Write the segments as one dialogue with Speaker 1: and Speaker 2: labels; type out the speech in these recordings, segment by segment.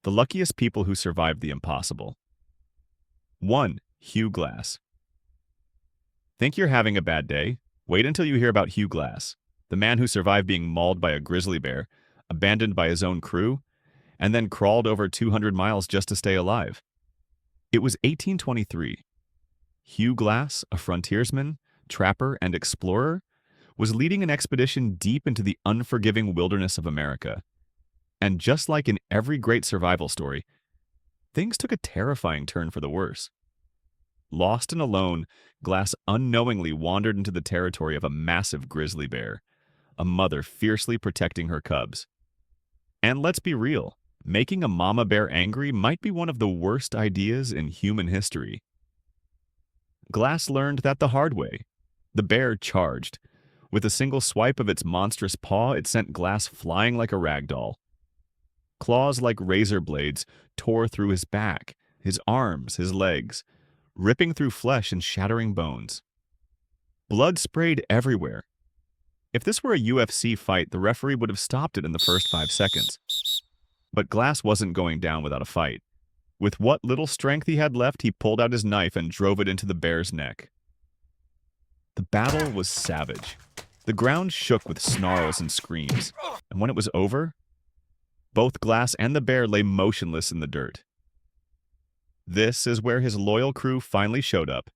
Speaker 1: The luckiest people who survived the impossible. 1. Hugh Glass. Think you're having a bad day? Wait until you hear about Hugh Glass, the man who survived being mauled by a grizzly bear, abandoned by his own crew, and then crawled over 200 miles just to stay alive. It was 1823. Hugh Glass, a frontiersman, trapper, and explorer, was leading an expedition deep into the unforgiving wilderness of America. And just like in every great survival story, things took a terrifying turn for the worse. Lost and alone, Glass unknowingly wandered into the territory of a massive grizzly bear, a mother fiercely protecting her cubs. And let's be real, making a mama bear angry might be one of the worst ideas in human history. Glass learned that the hard way. The bear charged. With a single swipe of its monstrous paw, it sent Glass flying like a rag doll. Claws like razor blades tore through his back, his arms, his legs, ripping through flesh and shattering bones. Blood sprayed everywhere. If this were a UFC fight, the referee would have stopped it in the first 5 seconds. But Glass wasn't going down without a fight. With what little strength he had left, he pulled out his knife and drove it into the bear's neck. The battle was savage. The ground shook with snarls and screams, and when it was over, both Glass and the bear lay motionless in the dirt. This is where his loyal crew finally showed up,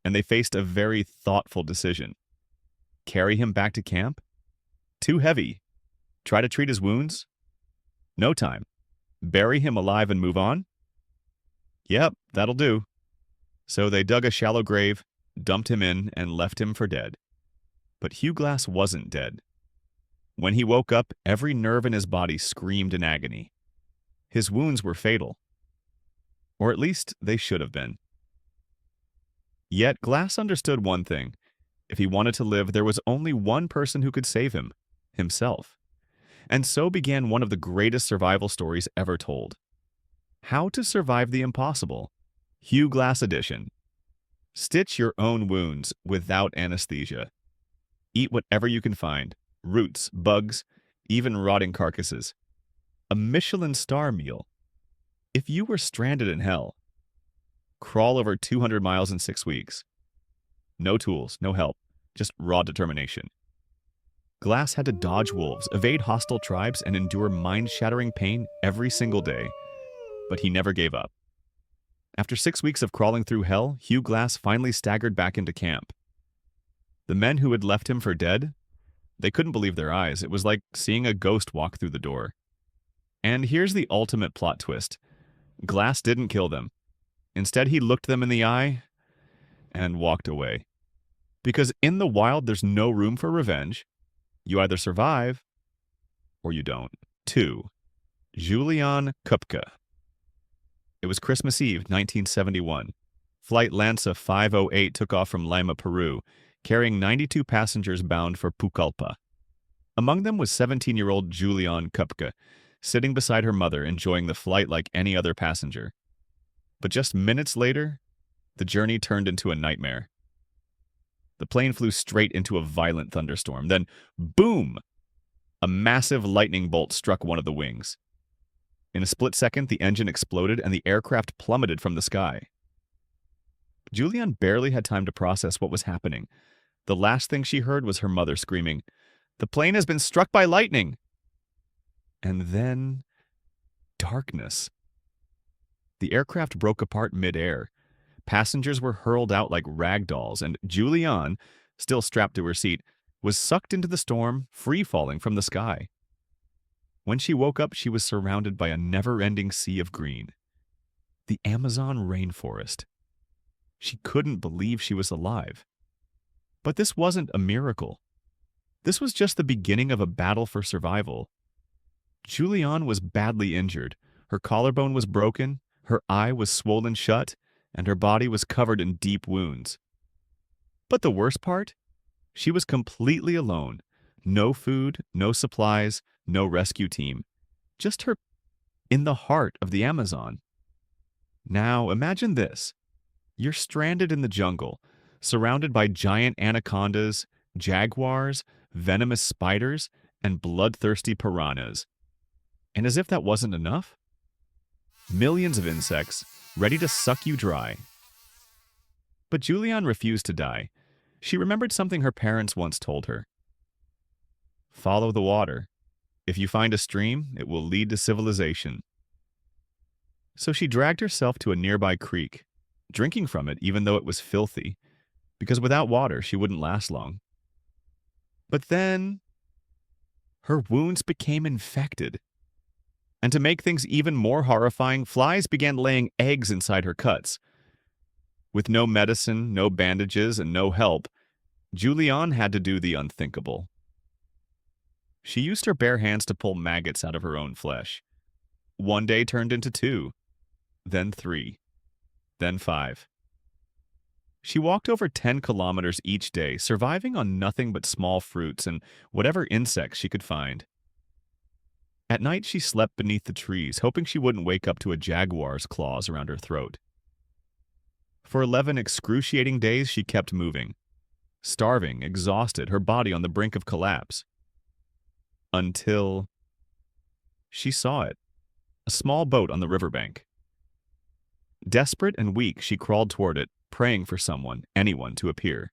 Speaker 1: and they faced a very thoughtful decision. Carry him back to camp? Too heavy. Try to treat his wounds? No time. Bury him alive and move on? Yep, that'll do. So they dug a shallow grave, dumped him in, and left him for dead. But Hugh Glass wasn't dead. When he woke up, every nerve in his body screamed in agony. His wounds were fatal. Or at least they should have been. Yet Glass understood one thing. If he wanted to live, there was only one person who could save him, himself. And so began one of the greatest survival stories ever told. How to Survive the Impossible, Hugh Glass Edition. Stitch your own wounds without anesthesia. Eat whatever you can find, roots, bugs, even rotting carcasses. A Michelin star meal. If you were stranded in hell, crawl over 200 miles in 6 weeks. No tools, no help, just raw determination. Glass had to dodge wolves, evade hostile tribes, and endure mind-shattering pain every single day. But he never gave up. After 6 weeks of crawling through hell, Hugh Glass finally staggered back into camp. The men who had left him for dead, they couldn't believe their eyes. It was like seeing a ghost walk through the door. And here's the ultimate plot twist. Glass didn't kill them. Instead, he looked them in the eye and walked away. Because in the wild, there's no room for revenge. You either survive or you don't. 2. Juliane Koepcke. It was Christmas Eve, 1971. Flight Lanza 508 took off from Lima, Peru, carrying 92 passengers bound for Pucallpa. Among them was 17-year-old Juliane Koepcke, sitting beside her mother, enjoying the flight like any other passenger. But just minutes later, the journey turned into a nightmare. The plane flew straight into a violent thunderstorm. Then, boom! A massive lightning bolt struck one of the wings. In a split second, the engine exploded and the aircraft plummeted from the sky. Juliane barely had time to process what was happening. The last thing she heard was her mother screaming, "The plane has been struck by lightning!" And then, darkness. The aircraft broke apart mid-air. Passengers were hurled out like rag dolls, and Juliane, still strapped to her seat, was sucked into the storm, free-falling from the sky. When she woke up, she was surrounded by a never-ending sea of green. The Amazon rainforest. She couldn't believe she was alive. But this wasn't a miracle. This was just the beginning of a battle for survival. Juliane was badly injured. Her collarbone was broken, her eye was swollen shut, and her body was covered in deep wounds. But the worst part? She was completely alone. No food, no supplies, no rescue team. Just her in the heart of the Amazon. Now imagine this. You're stranded in the jungle, surrounded by giant anacondas, jaguars, venomous spiders, and bloodthirsty piranhas. And as if that wasn't enough, millions of insects, ready to suck you dry. But Juliane refused to die. She remembered something her parents once told her. Follow the water. If you find a stream, it will lead to civilization. So she dragged herself to a nearby creek, drinking from it even though it was filthy, because without water she wouldn't last long. But then her wounds became infected. And to make things even more horrifying, flies began laying eggs inside her cuts. With no medicine, no bandages, and no help, Juliane had to do the unthinkable. She used her bare hands to pull maggots out of her own flesh. One day turned into 2, then 3, then 5. She walked over 10 kilometers each day, surviving on nothing but small fruits and whatever insects she could find. At night, she slept beneath the trees, hoping she wouldn't wake up to a jaguar's claws around her throat. For 11 excruciating days, she kept moving, starving, exhausted, her body on the brink of collapse. Until she saw it, a small boat on the riverbank. Desperate and weak, she crawled toward it, praying for someone, anyone, to appear.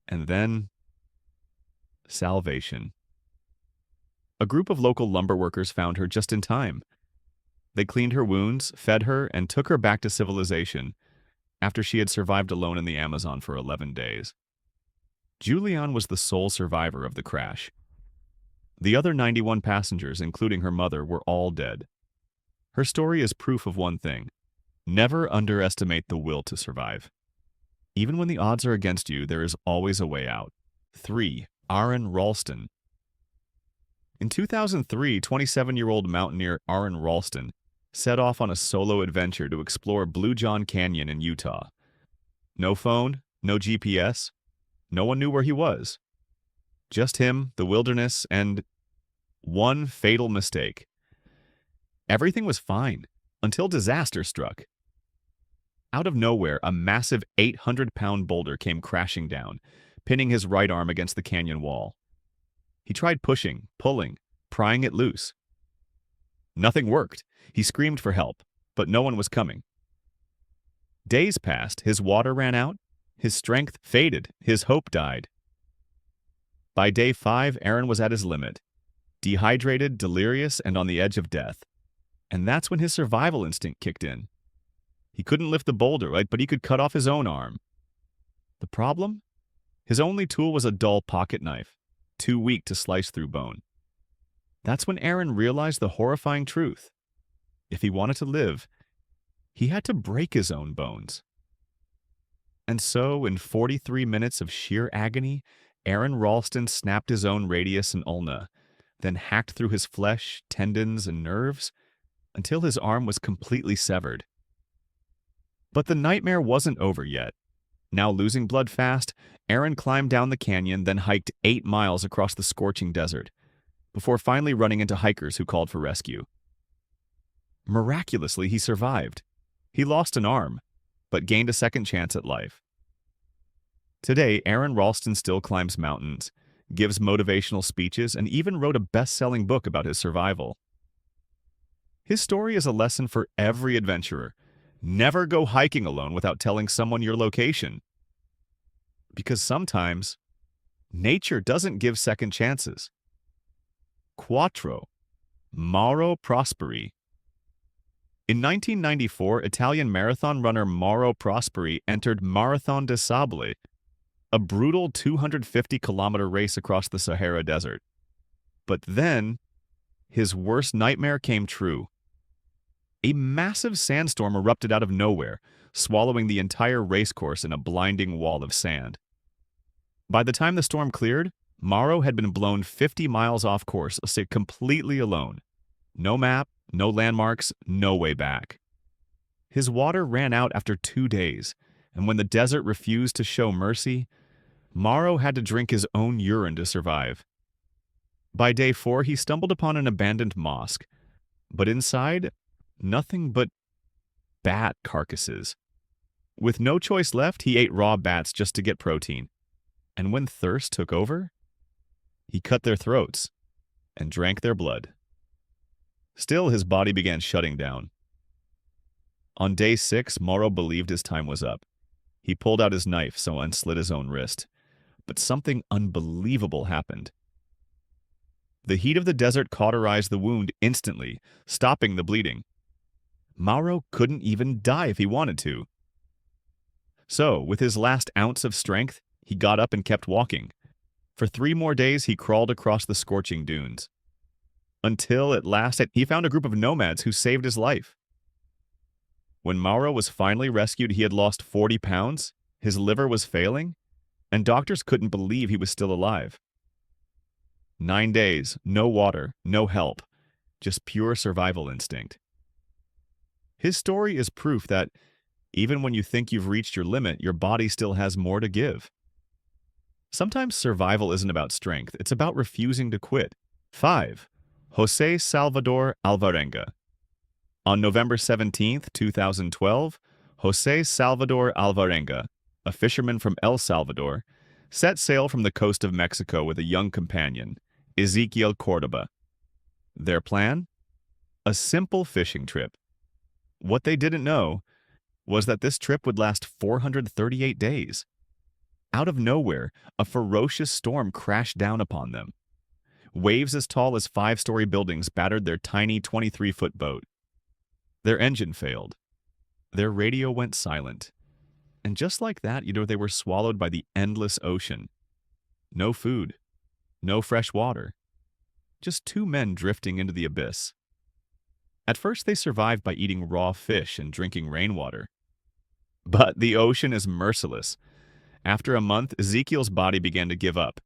Speaker 1: And then, salvation. A group of local lumber workers found her just in time. They cleaned her wounds, fed her, and took her back to civilization after she had survived alone in the Amazon for 11 days. Juliane was the sole survivor of the crash. The other 91 passengers, including her mother, were all dead. Her story is proof of one thing: never underestimate the will to survive. Even when the odds are against you, there is always a way out. 3. Aron Ralston. In 2003, 27-year-old mountaineer Aron Ralston set off on a solo adventure to explore Blue John Canyon in Utah. No phone, no GPS, no one knew where he was. Just him, the wilderness, and one fatal mistake. Everything was fine until disaster struck. Out of nowhere, a massive 800-pound boulder came crashing down, pinning his right arm against the canyon wall. He tried pushing, pulling, prying it loose. Nothing worked. He screamed for help, but no one was coming. Days passed, his water ran out, his strength faded, his hope died. By day 5, Aron was at his limit, dehydrated, delirious, and on the edge of death. And that's when his survival instinct kicked in. He couldn't lift the boulder, right, but he could cut off his own arm. The problem? His only tool was a dull pocket knife, too weak to slice through bone. That's when Aron realized the horrifying truth. If he wanted to live, he had to break his own bones. And so, in 43 minutes of sheer agony, Aron Ralston snapped his own radius and ulna, then hacked through his flesh, tendons, and nerves until his arm was completely severed. But the nightmare wasn't over yet. Now losing blood fast, Aron climbed down the canyon, then hiked 8 miles across the scorching desert, before finally running into hikers who called for rescue. Miraculously, he survived. He lost an arm, but gained a second chance at life. Today, Aron Ralston still climbs mountains, gives motivational speeches, and even wrote a best-selling book about his survival. His story is a lesson for every adventurer. Never go hiking alone without telling someone your location. Because sometimes, nature doesn't give second chances. Quattro. Mauro Prosperi. In 1994, Italian marathon runner Mauro Prosperi entered Marathon des Sables, a brutal 250-kilometer race across the Sahara Desert. But then, his worst nightmare came true. A massive sandstorm erupted out of nowhere, swallowing the entire racecourse in a blinding wall of sand. By the time the storm cleared, Mauro had been blown 50 miles off course, completely alone. No map, no landmarks, no way back. His water ran out after 2 days, and when the desert refused to show mercy, Mauro had to drink his own urine to survive. By day 4, he stumbled upon an abandoned mosque, but inside, nothing but bat carcasses. With no choice left, he ate raw bats just to get protein. And when thirst took over, he cut their throats and drank their blood. Still, his body began shutting down. On day 6, Mauro believed his time was up. He pulled out his knife and slit his own wrist. But something unbelievable happened. The heat of the desert cauterized the wound instantly, stopping the bleeding. Mauro couldn't even die if he wanted to. So, with his last ounce of strength, he got up and kept walking. For 3 more days, he crawled across the scorching dunes. Until, at last, he found a group of nomads who saved his life. When Mauro was finally rescued, he had lost 40 pounds, his liver was failing, and doctors couldn't believe he was still alive. 9 days, no water, no help, just pure survival instinct. His story is proof that even when you think you've reached your limit, your body still has more to give. Sometimes survival isn't about strength, it's about refusing to quit. 5. José Salvador Alvarenga. On November 17, 2012, José Salvador Alvarenga, a fisherman from El Salvador, set sail from the coast of Mexico with a young companion, Ezequiel Cordoba. Their plan? A simple fishing trip. What they didn't know was that this trip would last 438 days. Out of nowhere, a ferocious storm crashed down upon them. Waves as tall as 5-story buildings battered their tiny 23-foot boat. Their engine failed. Their radio went silent. And just like that, they were swallowed by the endless ocean. No food. No fresh water. Just 2 men drifting into the abyss. At first, they survived by eating raw fish and drinking rainwater. But the ocean is merciless. After a month, Ezekiel's body began to give up.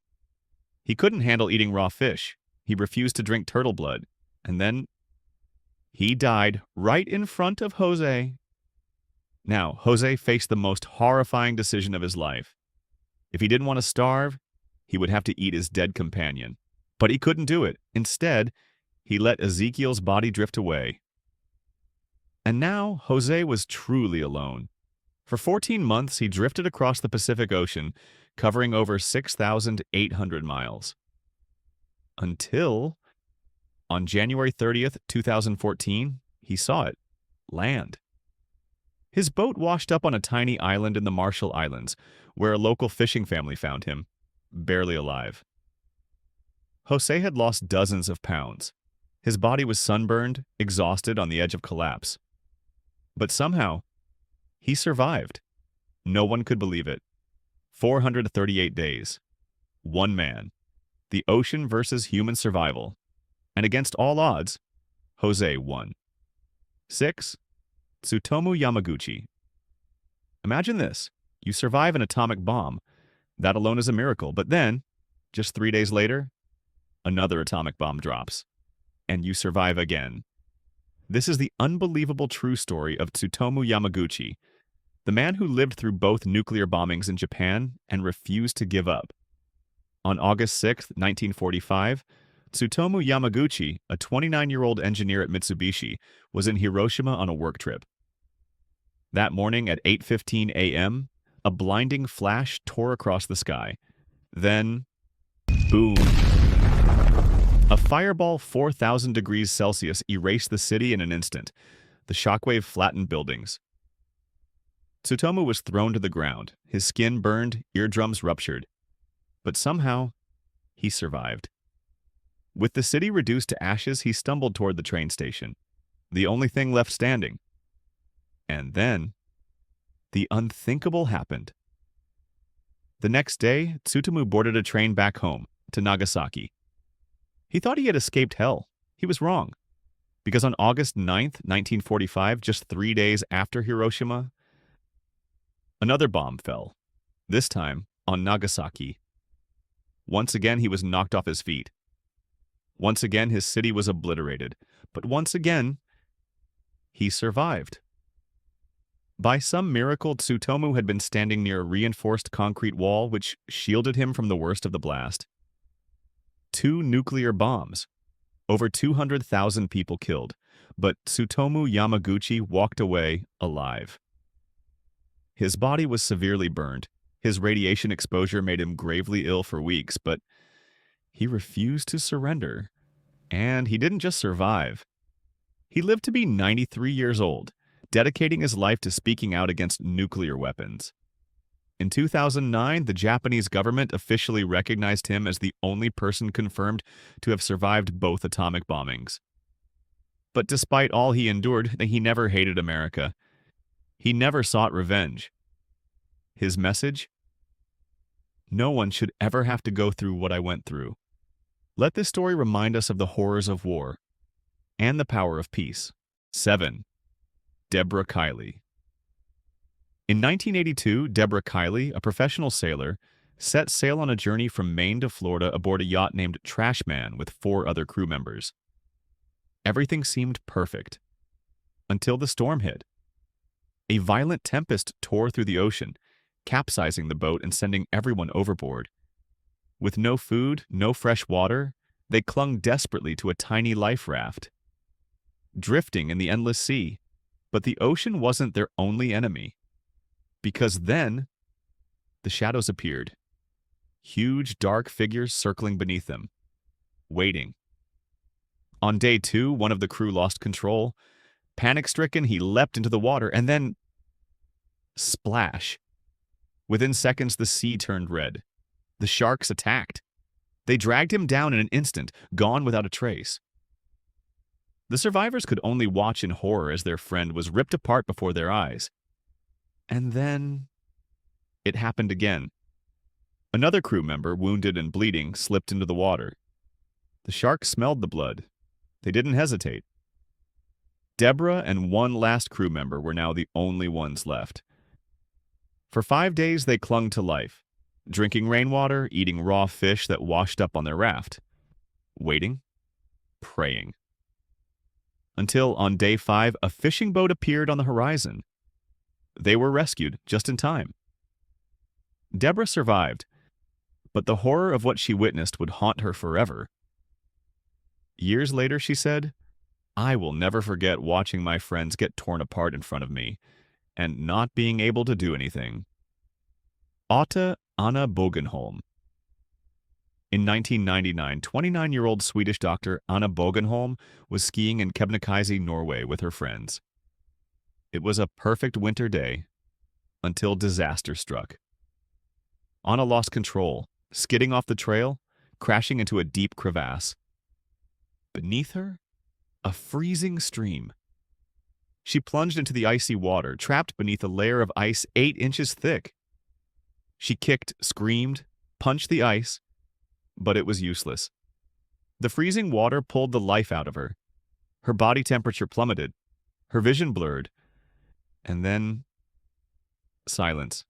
Speaker 1: He couldn't handle eating raw fish. He refused to drink turtle blood. And then he died right in front of Jose. Now, Jose faced the most horrifying decision of his life. If he didn't want to starve, he would have to eat his dead companion. But he couldn't do it. Instead, he let Ezekiel's body drift away. And now, Jose was truly alone. For 14 months, he drifted across the Pacific Ocean, covering over 6,800 miles. Until, on January 30th, 2014, he saw it. Land. His boat washed up on a tiny island in the Marshall Islands, where a local fishing family found him, barely alive. Jose had lost dozens of pounds. His body was sunburned, exhausted, on the edge of collapse. But somehow, he survived. No one could believe it. 438 days. 1 man. The ocean versus human survival. And against all odds, Jose won. 6. Tsutomu Yamaguchi. Imagine this. You survive an atomic bomb. That alone is a miracle. But then, just 3 days later, another atomic bomb drops. And you survive again. This is the unbelievable true story of Tsutomu Yamaguchi, the man who lived through both nuclear bombings in Japan and refused to give up. On August 6, 1945, Tsutomu Yamaguchi, a 29-year-old engineer at Mitsubishi, was in Hiroshima on a work trip. That morning at 8:15 a.m., a blinding flash tore across the sky. Then, boom! A fireball 4,000 degrees Celsius erased the city in an instant. The shockwave flattened buildings. Tsutomu was thrown to the ground. His skin burned, eardrums ruptured. But somehow, he survived. With the city reduced to ashes, he stumbled toward the train station, the only thing left standing. And then, the unthinkable happened. The next day, Tsutomu boarded a train back home, to Nagasaki. He thought he had escaped hell. He was wrong. Because on August 9th, 1945, just 3 days after Hiroshima, another bomb fell, this time on Nagasaki. Once again, he was knocked off his feet. Once again, his city was obliterated. But once again, he survived. By some miracle, Tsutomu had been standing near a reinforced concrete wall which shielded him from the worst of the blast. 2 nuclear bombs. Over 200,000 people killed. But Tsutomu Yamaguchi walked away alive. His body was severely burned. His radiation exposure made him gravely ill for weeks, but he refused to surrender. And he didn't just survive. He lived to be 93 years old, dedicating his life to speaking out against nuclear weapons. In 2009, the Japanese government officially recognized him as the only person confirmed to have survived both atomic bombings. But despite all he endured, he never hated America. He never sought revenge. His message? No one should ever have to go through what I went through. Let this story remind us of the horrors of war and the power of peace. 7. Deborah Kiley. In 1982, Deborah Kiley, a professional sailor, set sail on a journey from Maine to Florida aboard a yacht named Trashman with 4 other crew members. Everything seemed perfect, until the storm hit. A violent tempest tore through the ocean, capsizing the boat and sending everyone overboard. With no food, no fresh water, they clung desperately to a tiny life raft, drifting in the endless sea. But the ocean wasn't their only enemy. Because then, the shadows appeared. Huge, dark figures circling beneath them, waiting. On day 2, one of the crew lost control. Panic-stricken, he leapt into the water, and then... splash. Within seconds, the sea turned red. The sharks attacked. They dragged him down in an instant, gone without a trace. The survivors could only watch in horror as their friend was ripped apart before their eyes. And then... it happened again. Another crew member, wounded and bleeding, slipped into the water. The sharks smelled the blood. They didn't hesitate. Deborah and one last crew member were now the only ones left. For 5 days they clung to life, drinking rainwater, eating raw fish that washed up on their raft, waiting, praying. Until on day 5, a fishing boat appeared on the horizon. They were rescued just in time. Deborah survived, but the horror of what she witnessed would haunt her forever. Years later, she said, "I will never forget watching my friends get torn apart in front of me and not being able to do anything." Åta Anna Bågenholm. In 1999, 29-year-old Swedish doctor Anna Bågenholm was skiing in Kebnekaise, Norway with her friends. It was a perfect winter day until disaster struck. Anna lost control, skidding off the trail, crashing into a deep crevasse. Beneath her, a freezing stream. She plunged into the icy water, trapped beneath a layer of ice 8 inches thick. She kicked, screamed, punched the ice, but it was useless. The freezing water pulled the life out of her. Her body temperature plummeted, her vision blurred, and then silence.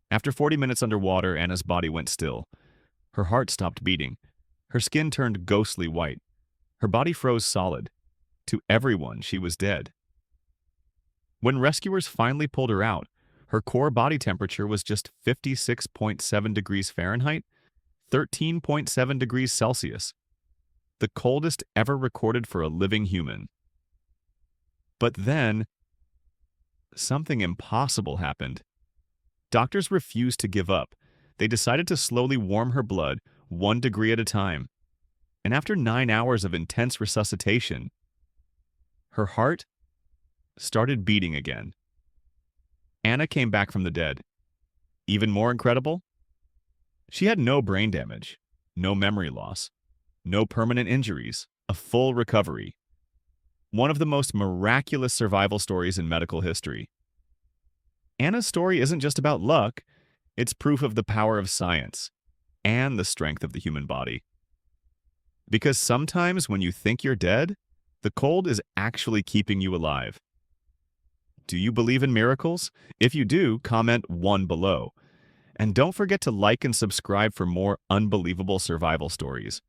Speaker 1: After 40 minutes underwater, Anna's body went still. Her heart stopped beating. Her skin turned ghostly white. Her body froze solid. To everyone, she was dead. When rescuers finally pulled her out, her core body temperature was just 56.7 degrees Fahrenheit, 13.7 degrees Celsius, the coldest ever recorded for a living human. But then, something impossible happened. Doctors refused to give up. They decided to slowly warm her blood 1 degree at a time. And after 9 hours of intense resuscitation, her heart started beating again. Anna came back from the dead. Even more incredible? She had no brain damage, no memory loss, no permanent injuries, a full recovery. One of the most miraculous survival stories in medical history. Anna's story isn't just about luck, it's proof of the power of science and the strength of the human body. Because sometimes when you think you're dead, the cold is actually keeping you alive. Do you believe in miracles? If you do, comment 1 below. And don't forget to like and subscribe for more unbelievable survival stories.